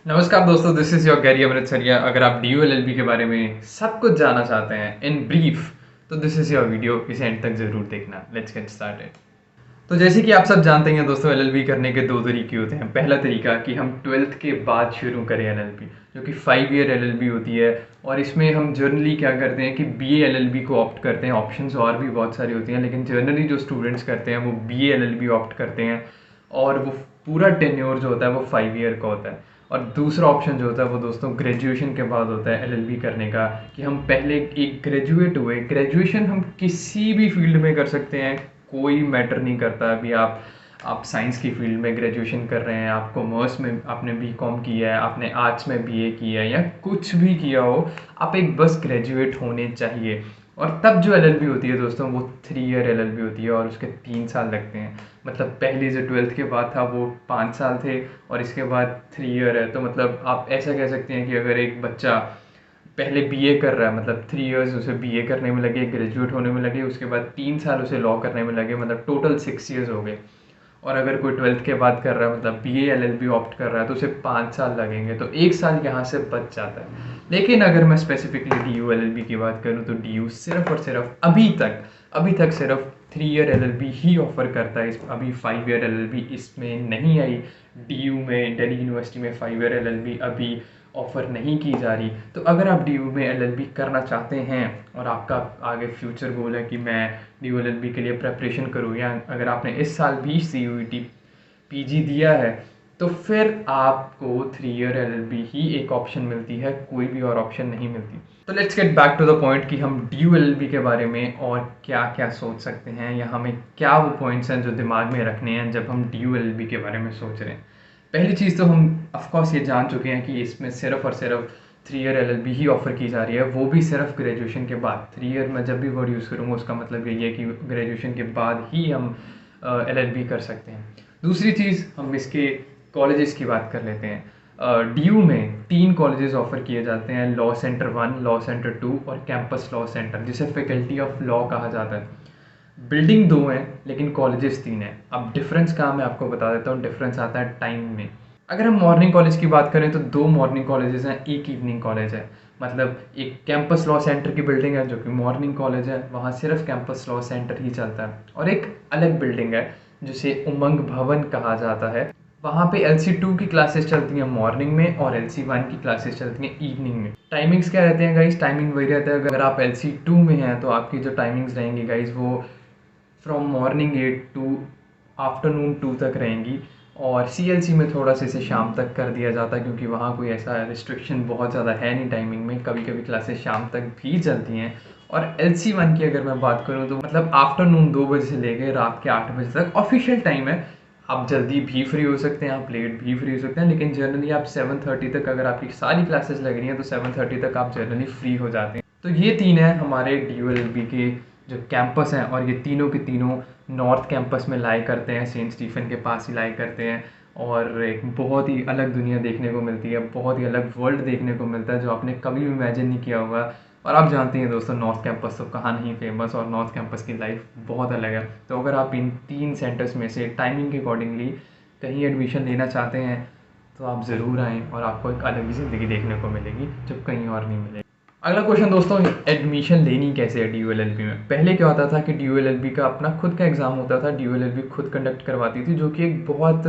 नमस्कार दोस्तों, this is your Gary अमृतसरिया। अगर आप डी के बारे में सब कुछ जानना चाहते हैं इन ब्रीफ, तो दिस इज़ योर वीडियो, इसे एंड तक ज़रूर देखना। Let's get started. तो जैसे कि आप सब जानते हैं दोस्तों, एलएलबी करने के दो तरीके होते हैं। पहला तरीका कि हम ट्वेल्थ के बाद शुरू करें एलएलबी, जो कि 5 ईयर एलएलबी होती है। और इसमें हम जनरली क्या करते हैं कि बीए एलएलबी को ऑप्ट करते हैं। ऑप्शंस और भी बहुत सारी होती हैं, लेकिन जनरली जो स्टूडेंट्स करते हैं वो बीए एलएलबी ऑप्ट करते हैं। और वो पूरा टेन्योर जो होता है वो 5 ईयर का होता है। और दूसरा ऑप्शन जो होता है वो दोस्तों ग्रेजुएशन के बाद होता है एलएलबी करने का, कि हम पहले एक ग्रेजुएट हुए। ग्रेजुएशन हम किसी भी फील्ड में कर सकते हैं, कोई मैटर नहीं करता। अभी आप साइंस की फील्ड में ग्रेजुएशन कर रहे हैं, आप कॉमर्स में आपने बीकॉम किया है, आपने आर्ट्स में बीए किया है, या कुछ भी किया हो, आप एक बस ग्रेजुएट होने चाहिए। और तब जो एलएलबी होती है दोस्तों वो 3 ईयर एलएलबी होती है, और उसके 3 साल लगते हैं। मतलब पहले जो ट्वेल्थ के बाद था वो 5 साल थे, और इसके बाद 3 ईयर है। तो मतलब आप ऐसा कह सकते हैं कि अगर एक बच्चा पहले बीए कर रहा है, मतलब 3 ईयर्स उसे बीए करने में लगे, ग्रेजुएट होने में लगे, उसके बाद 3 साल उसे लॉ करने में लगे, मतलब टोटल 6 ईयर्स हो गए। और अगर कोई ट्वेल्थ के बाद कर रहा है, मतलब बीए एलएलबी ऑप्ट कर रहा है, तो उसे 5 साल लगेंगे, तो 1 साल यहाँ से बच जाता है। लेकिन अगर मैं स्पेसिफिकली डीयू एलएलबी की बात करूँ, तो डीयू सिर्फ और सिर्फ अभी तक सिर्फ 3 ईयर एलएलबी ही ऑफर करता है। इस अभी 5 ईयर एलएलबी इसमें नहीं आई। डीयू में, दिल्ली यूनिवर्सिटी में 5 ईयर एलएलबी अभी ऑफ़र नहीं की जा रही। तो अगर आप डीयू में एलएलबी करना चाहते हैं और आपका आगे फ्यूचर गोल है कि मैं डीयू एलएलबी के लिए प्रिपरेशन करूँ, या अगर आपने इस साल भी सीयूईटी पीजी दिया है, तो फिर आपको 3 ईयर एलएलबी ही एक ऑप्शन मिलती है, कोई भी और ऑप्शन नहीं मिलती। तो let's get back to the point कि हम डीयू एलएलबी के बारे में और क्या क्या सोच सकते हैं, या हमें क्या वो पॉइंट्स हैं जो दिमाग में रखने हैं जब हम डीयू एलएलबी के बारे में सोच रहे हैं। पहली चीज़ तो हम ऑफकोर्स ये जान चुके हैं कि इसमें सिर्फ और सिर्फ 3 ईयर एलएलबी ही ऑफ़र की जा रही है, वो भी सिर्फ ग्रेजुएशन के बाद। 3 ईयर में जब भी वर्ड यूज़ करूँगा उसका मतलब यही है कि ग्रेजुएशन के बाद ही हम एलएलबी कर सकते हैं। दूसरी चीज़, हम इसके कॉलेजेस की बात कर लेते हैं। डीयू में 3 कॉलेजेस ऑफ़र किए जाते हैं: लॉ सेंटर 1, लॉ सेंटर 2 और कैंपस लॉ सेंटर, जिसे फैकल्टी ऑफ लॉ कहा जाता है। बिल्डिंग 2 है, लेकिन कॉलेजेस 3 हैं। अब डिफरेंस कहाँ मैं आपको बता देता हूँ। डिफरेंस आता है टाइम में। अगर हम मॉर्निंग कॉलेज की बात करें तो 2 मॉर्निंग कॉलेजेस हैं, एक इवनिंग कॉलेज है। मतलब एक कैंपस लॉ सेंटर की बिल्डिंग है जो कि मॉर्निंग कॉलेज है, वहाँ सिर्फ कैंपस लॉ सेंटर ही चलता है। और एक अलग बिल्डिंग है जिसे उमंग भवन कहा जाता है, वहाँ पे LC2 की क्लासेस चलती हैं मॉर्निंग में, और LC1 की क्लासेस चलती हैं इवनिंग में। टाइमिंग्स क्या रहते हैं गाइस? टाइमिंग वही रहता है, अगर आप LC2 में हैं तो आपकी जो टाइमिंग्स रहेंगी गाइस वो फ्रॉम मॉर्निंग 8 टू आफ्टरनून 2 तक रहेंगी। और CLC में थोड़ा सा इसे शाम तक कर दिया जाता है, क्योंकि वहाँ कोई ऐसा रिस्ट्रिक्शन बहुत ज़्यादा है नहीं टाइमिंग में, कभी कभी क्लासेस शाम तक भी चलती हैं। और LC1 की अगर मैं बात करूँ तो मतलब आफ्टरनून 2 बजे से लेकर रात के 8 बजे तक ऑफिशियल टाइम है। आप जल्दी भी फ्री हो सकते हैं, आप लेट भी फ्री हो सकते हैं, लेकिन जनरली आप 7:30 तक, अगर आपकी सारी क्लासेस लग रही हैं तो 7:30 तक आप जनरली फ्री हो जाते हैं। तो ये 3 हैं हमारे DULB के जो कैंपस हैं, और ये तीनों के तीनों नॉर्थ कैंपस में लाई करते हैं, सेंट स्टीफन के पास ही लाई करते हैं। और एक बहुत ही अलग दुनिया देखने को मिलती है, बहुत ही अलग वर्ल्ड देखने को मिलता है जो आपने कभी भी इमेजिन नहीं किया होगा। और आप जानते हैं दोस्तों, नॉर्थ कैंपस तो कहाँ नहीं फेमस, और नॉर्थ कैंपस की लाइफ बहुत अलग है। तो अगर आप इन 3 सेंटर्स में से टाइमिंग के अकॉर्डिंगली कहीं एडमिशन लेना चाहते हैं तो आप ज़रूर आएँ, और आपको एक अलग ही ज़िंदगी देखने को मिलेगी जो कहीं और नहीं मिलेगी। अगला क्वेश्चन दोस्तों, एडमिशन लेनी कैसे है DULLB में? पहले क्या होता था कि DULLB का अपना खुद का एग्ज़ाम होता था, DULLB खुद कंडक्ट करवाती थी, जो कि एक बहुत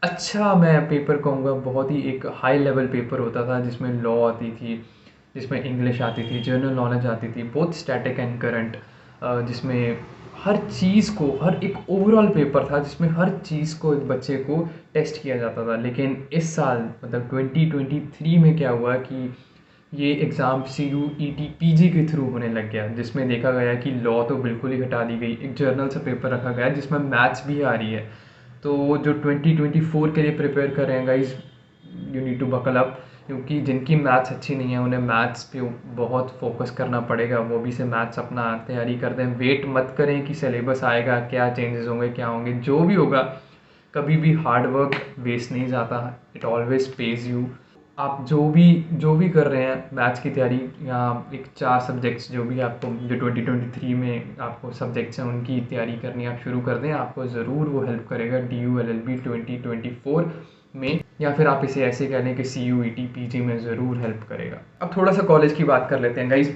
अच्छा, मैं पेपर कहूँगा, बहुत ही एक हाई लेवल पेपर होता था, जिसमें लॉ आती थी, जिसमें इंग्लिश आती थी, जनरल नॉलेज आती थी, बोथ स्टैटिक एंड करंट, जिसमें हर चीज़ को, हर एक ओवरऑल पेपर था जिसमें हर चीज़ को एक बच्चे को टेस्ट किया जाता था। लेकिन इस साल मतलब 2023 में क्या हुआ कि ये एग्ज़ाम CUET PG के थ्रू होने लग गया, जिसमें देखा गया कि लॉ तो बिल्कुल ही हटा दी गई। एक जर्नल सा पेपर रखा गया जिसमें मैथ्स भी आ रही है। तो जो 2024 के लिए प्रिपेयर कर रहे हैं guys, you need to buckle up, क्योंकि जिनकी मैथ्स अच्छी नहीं है उन्हें मैथ्स पे बहुत फोकस करना पड़ेगा। वो भी से मैथ्स अपना तैयारी कर दें, वेट मत करें कि सिलेबस आएगा, क्या चेंजेस होंगे, क्या होंगे। जो भी होगा, कभी भी हार्ड वर्क वेस्ट नहीं जाता, इट ऑलवेज पेज यू। आप जो भी कर रहे हैं मैथ्स की तैयारी, या एक 4 सब्जेक्ट्स जो भी आपको, जो 2023 में आपको सब्जेक्ट्स हैं उनकी तैयारी करनी आप शुरू कर दें, आपको ज़रूर वो हेल्प करेगा DULLB 2024 में या फिर आप इसे ऐसे कह लें कि CUET PG में ज़रूर हेल्प करेगा। अब थोड़ा सा कॉलेज की बात कर लेते हैं गाइस।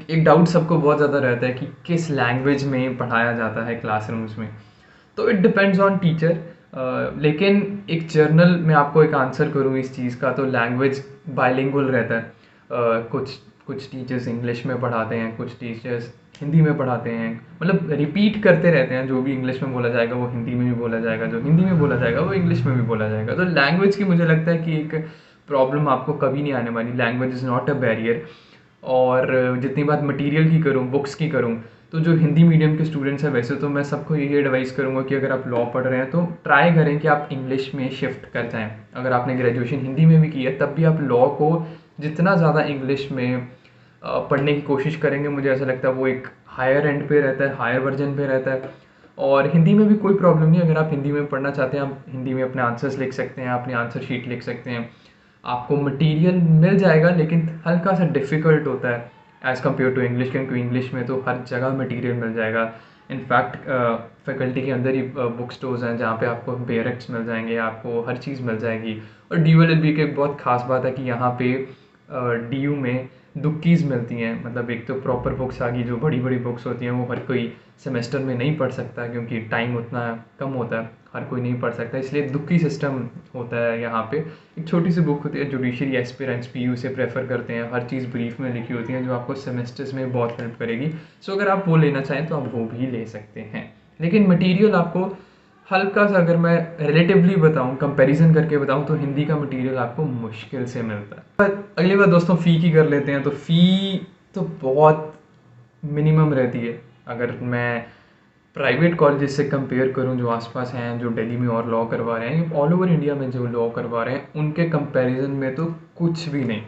एक डाउट सबको बहुत ज़्यादा रहता है कि किस लैंग्वेज में पढ़ाया जाता है क्लासरूम्स में। तो इट डिपेंड्स ऑन टीचर, लेकिन एक जर्नल में आपको एक आंसर करूँ इस चीज़ का, तो लैंग्वेज बाइलिंगुअल रहता है। कुछ कुछ टीचर्स इंग्लिश में पढ़ाते हैं, कुछ टीचर्स हिंदी में पढ़ाते हैं, मतलब रिपीट करते रहते हैं। जो भी इंग्लिश में बोला जाएगा वो हिंदी में भी बोला जाएगा, जो हिंदी में बोला जाएगा वो इंग्लिश में भी बोला जाएगा। तो लैंग्वेज की मुझे लगता है कि एक प्रॉब्लम आपको कभी नहीं आने वाली। Language is not a barrier. और जितनी बात मटेरियल की करूँ, बुक्स की करूँ, तो जो हिंदी मीडियम के स्टूडेंट्स हैं वैसे तो मैं सबको यही एडवाइस करूँगा कि अगर आप लॉ पढ़ रहे हैं तो ट्राई करें कि आप इंग्लिश में शिफ्ट कर जाएं। अगर आपने ग्रेजुएशन हिंदी में भी की है तब भी आप लॉ को जितना ज़्यादा इंग्लिश में पढ़ने की कोशिश करेंगे, मुझे ऐसा लगता है वो एक हायर एंड पे रहता है, हायर वर्जन पे रहता है। और हिंदी में भी कोई प्रॉब्लम नहीं, अगर आप हिंदी में पढ़ना चाहते हैं आप हिंदी में अपने आंसर्स लिख सकते हैं, अपनी आंसर शीट लिख सकते हैं। आपको मटेरियल मिल जाएगा लेकिन हल्का सा डिफ़िकल्ट होता है एज़ कम्पेयर टू इंग्लिश, क्योंकि इंग्लिश में तो हर जगह मटेरियल मिल जाएगा। इनफैक्ट फैकल्टी के अंदर ही बुक स्टोर्स हैं जहाँ पे आपको बेयरक्स मिल जाएंगे, आपको हर चीज़ मिल जाएगी। और DULLB की एक बहुत ख़ास बात है कि यहाँ पे DU में दुक्कीज़ मिलती हैं। मतलब एक तो प्रॉपर बुक्स आ गई, जो बड़ी बड़ी बुक्स होती हैं वो हर कोई सेमेस्टर में नहीं पढ़ सकता क्योंकि टाइम उतना कम होता है, हर कोई नहीं पढ़ सकता, इसलिए दुक्की सिस्टम होता है यहाँ पे। एक छोटी सी बुक होती है, जुडिशरी एस्पिरेंट्स PU से प्रेफर करते हैं, हर चीज़ ब्रीफ में लिखी होती है जो आपको सेमेस्टर्स में बहुत हेल्प करेगी। सो अगर आप वो लेना चाहें तो आप वो भी ले सकते हैं। लेकिन मटीरियल आपको हल्का सा, अगर मैं रिलेटिवली बताऊं, कंपैरिजन करके बताऊं, तो हिंदी का मटेरियल आपको मुश्किल से मिलता है। पर अगली बात दोस्तों फ़ी की कर लेते हैं। तो फ़ी तो बहुत मिनिमम रहती है। अगर मैं प्राइवेट कॉलेजेस से कंपेयर करूं जो आसपास हैं, जो दिल्ली में और लॉ करवा रहे हैं, ऑल ओवर इंडिया में जो लॉ करवा रहे हैं, उनके कंपैरिजन में तो कुछ भी नहीं।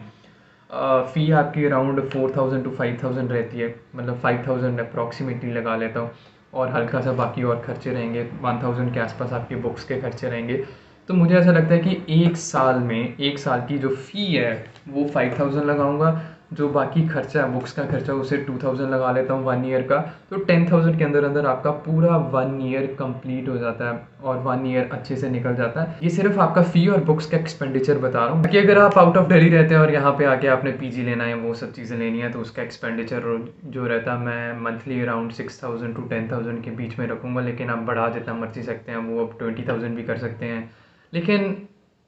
फ़ी आपकी अराउंड 4000 to 5000 रहती है, मतलब 5000 अप्रॉक्सीमेटली लगा लेता हूँ। और हल्का सा बाकी और खर्चे रहेंगे, 1000 के आसपास आपके बुक्स के खर्चे रहेंगे। तो मुझे ऐसा लगता है कि एक साल की जो फ़ी है वो 5000 लगाऊंगा, जो बाकी खर्चा है बुक्स का खर्चा उसे 2000 लगा लेता हूँ 1 ईयर का। तो 10,000 के अंदर अंदर आपका पूरा 1 ईयर कंप्लीट हो जाता है और 1 ईयर अच्छे से निकल जाता है। ये सिर्फ आपका फ़ी और बुक्स का एक्सपेंडिचर बता रहा हूँ। बाकी अगर आप आउट ऑफ दिल्ली रहते हैं और यहाँ पे आके आपने PG लेना है, वो सब चीज़ें लेनी है, तो उसका एक्सपेंडिचर जो रहता है मैं मंथली अराउंड 6000 to 10,000 के बीच में रखूँगा। लेकिन आप बढ़ा जितना मर्जी सकते हैं, वो अब 20,000 भी कर सकते हैं। लेकिन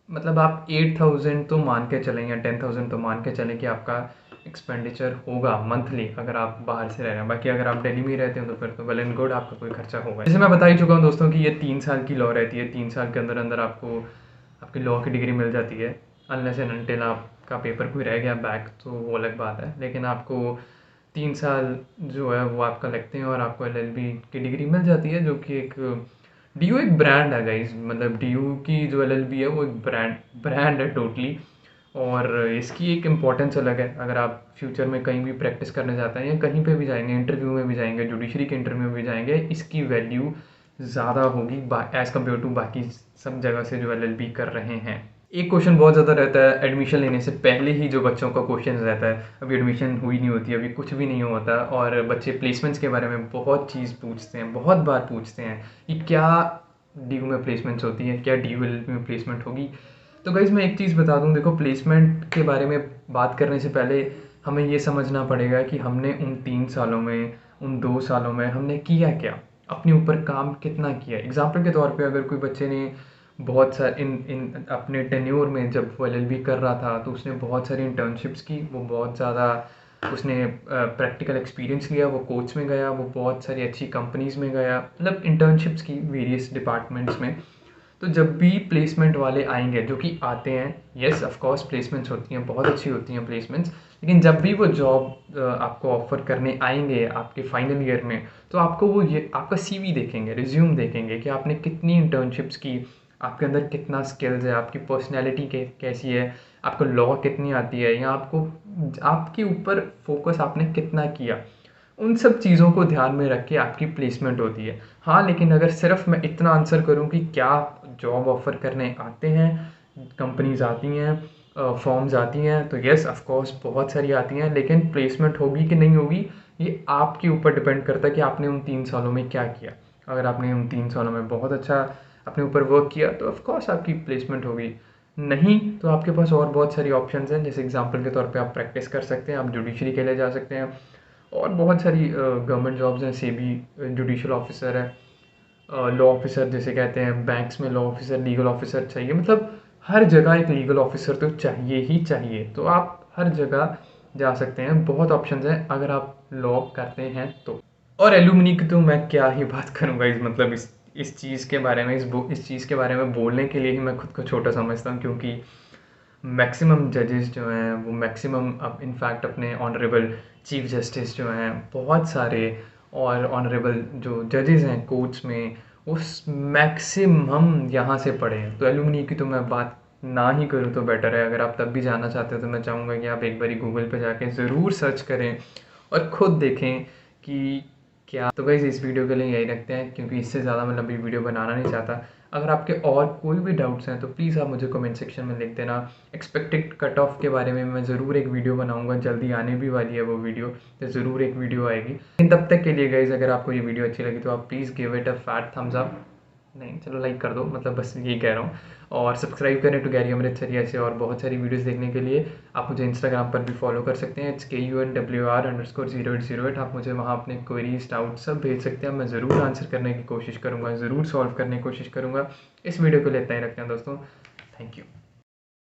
मतलब आप 8000 तो मान के चलें या 10,000 तो मान के चलें कि आपका एक्सपेंडिचर होगा मंथली, अगर आप बाहर से रह रहे हैं। बाकी अगर आप दिल्ली में रहते हैं तो फिर तो वेल एंड गुड, आपका कोई खर्चा होगा। जैसे मैं बता ही चुका हूँ दोस्तों कि ये 3 साल की लॉ रहती है। 3 साल के अंदर अंदर आपको आपकी लॉ की डिग्री मिल जाती है, अनलेस एंड अनटिल आपका पेपर कोई रह गया बैक, तो वो अलग बात है। लेकिन आपको 3 साल जो है वो आपका लगते हैं और आपको LLB की डिग्री मिल जाती है, जो कि एक DU एक ब्रांड है गाइज। मतलब DU की जो LLB है वो एक ब्रांड है टोटली। और इसकी एक इम्पोर्टेंस अलग है। अगर आप फ्यूचर में कहीं भी प्रैक्टिस करने जाते हैं या कहीं पे भी जाएंगे, इंटरव्यू में भी जाएंगे, जुडिशरी के इंटरव्यू में भी जाएंगे, इसकी वैल्यू ज़्यादा होगी एज़ कम्पेयर टू बाकी सब जगह से जो LLB कर रहे हैं। एक क्वेश्चन बहुत ज़्यादा रहता है एडमिशन लेने से पहले ही, जो बच्चों का क्वेश्चन रहता है, अभी एडमिशन हुई नहीं होती, अभी कुछ भी नहीं होता और बच्चे प्लेसमेंट्स के बारे में बहुत चीज़ पूछते हैं, बहुत बार पूछते हैं कि क्या DU में प्लेसमेंट्स होती हैं, क्या DULLB में प्लेसमेंट होगी। तो गाइज़ मैं एक चीज़ बता दूं, देखो प्लेसमेंट के बारे में बात करने से पहले हमें ये समझना पड़ेगा कि हमने उन 3 सालों में, उन 2 सालों में हमने किया क्या, अपने ऊपर काम कितना किया। एग्जाम्पल के तौर पे अगर कोई बच्चे ने बहुत सारे इन अपने टेन्योर में, जब वो LLB कर रहा था तो उसने बहुत सारी इंटर्नशिप्स की, वो बहुत ज़्यादा उसने प्रैक्टिकल एक्सपीरियंस लिया, वो कोच में गया, वो बहुत सारी अच्छी कंपनीज़ में गया, मतलब इंटर्नशिप्स की वेरियस डिपार्टमेंट्स में। तो जब भी प्लेसमेंट वाले आएंगे, जो कि आते हैं, येस ऑफ कोर्स प्लेसमेंट्स होती हैं, बहुत अच्छी होती हैं प्लेसमेंट्स, लेकिन जब भी वो जॉब आपको ऑफर करने आएंगे आपके फाइनल ईयर में, तो आपको वो ये आपका CV देखेंगे, रिज्यूम देखेंगे कि आपने कितनी इंटर्नशिप्स की, आपके अंदर कितना स्किल्स है, आपकी पर्सनैलिटी कैसी है, आपको लॉ कितनी आती है, या आपके ऊपर फोकस आपने कितना किया। उन सब चीज़ों को ध्यान में रख के आपकी प्लेसमेंट होती है। हाँ, लेकिन अगर सिर्फ मैं इतना आंसर करूँ कि क्या जॉब ऑफ़र करने आते हैं, कंपनीज आती हैं, फॉर्म्स आती हैं, तो येस ऑफ कोर्स बहुत सारी आती हैं, लेकिन प्लेसमेंट होगी कि नहीं होगी ये आपके ऊपर डिपेंड करता है कि आपने उन 3 सालों में क्या किया। अगर आपने उन 3 सालों में बहुत अच्छा अपने ऊपर वर्क किया तो ऑफ कोर्स आपकी प्लेसमेंट होगी। नहीं तो आपके पास और बहुत सारी ऑप्शंस हैं, जैसे एग्जांपल के तौर पे आप प्रैक्टिस कर सकते हैं, आप जुडिशरी के लिए जा सकते हैं, और बहुत सारी गवर्नमेंट जॉब्स हैं, सेबी जुडिशल ऑफिसर है, लॉ ऑफिसर जैसे कहते हैं, बैंक्स में लॉ ऑफिसर, लीगल ऑफिसर चाहिए, मतलब हर जगह एक लीगल ऑफिसर तो चाहिए ही चाहिए। तो आप हर जगह जा सकते हैं, बहुत ऑप्शंस हैं अगर आप लॉ करते हैं तो। और एलुमनी की तो मैं क्या ही बात करूँगा, मतलब इस चीज़ के बारे में, इस चीज़ के बारे में बोलने के लिए ही मैं खुद को छोटा समझता हूँ, क्योंकि मैक्सिमम जजेस जो हैं वो मैक्सिमम अब इनफैक्ट अपने ऑनरेबल चीफ जस्टिस जो हैं बहुत सारे, और ऑनरेबल जो जजेस हैं कोर्ट्स में, उस मैक्सिमम यहाँ से पढ़े हैं। तो एलुमनी की तो मैं बात ना ही करूँ तो बेटर है। अगर आप तब भी जानना चाहते हो तो मैं चाहूँगा कि आप एक बारी गूगल पे जाके ज़रूर सर्च करें और ख़ुद देखें कि क्या। तो गाइस इस वीडियो के लिए यही रखते हैं, क्योंकि इससे ज़्यादा मैं लंबी वीडियो बनाना नहीं चाहता। अगर आपके और कोई भी डाउट्स हैं तो प्लीज़ आप मुझे कमेंट सेक्शन में लिख देना। एक्सपेक्टेड कट ऑफ के बारे में मैं ज़रूर एक वीडियो बनाऊंगा, जल्दी आने भी वाली है वो वीडियो, तो ज़रूर एक वीडियो आएगी। लेकिन तब तक के लिए गाइस, अगर आपको ये वीडियो अच्छी लगी तो आप please give it a fat Thums up, नहीं चलो लाइक कर दो, मतलब बस यही कह रहा हूँ। और सब्सक्राइब करें टू गैरी अमृतसरिया से, और बहुत सारी वीडियोस देखने के लिए आप मुझे इंस्टाग्राम पर भी फॉलो कर सकते हैं, it's KUNWR_0808। आप मुझे वहाँ अपने क्वेरीज डाउट सब भेज सकते हैं, मैं ज़रूर आंसर करने की कोशिश करूँगा, ज़रूर सॉल्व करने की कोशिश करूँगा। इस वीडियो को लिए इतना ही रखते हैं दोस्तों, थैंक यू।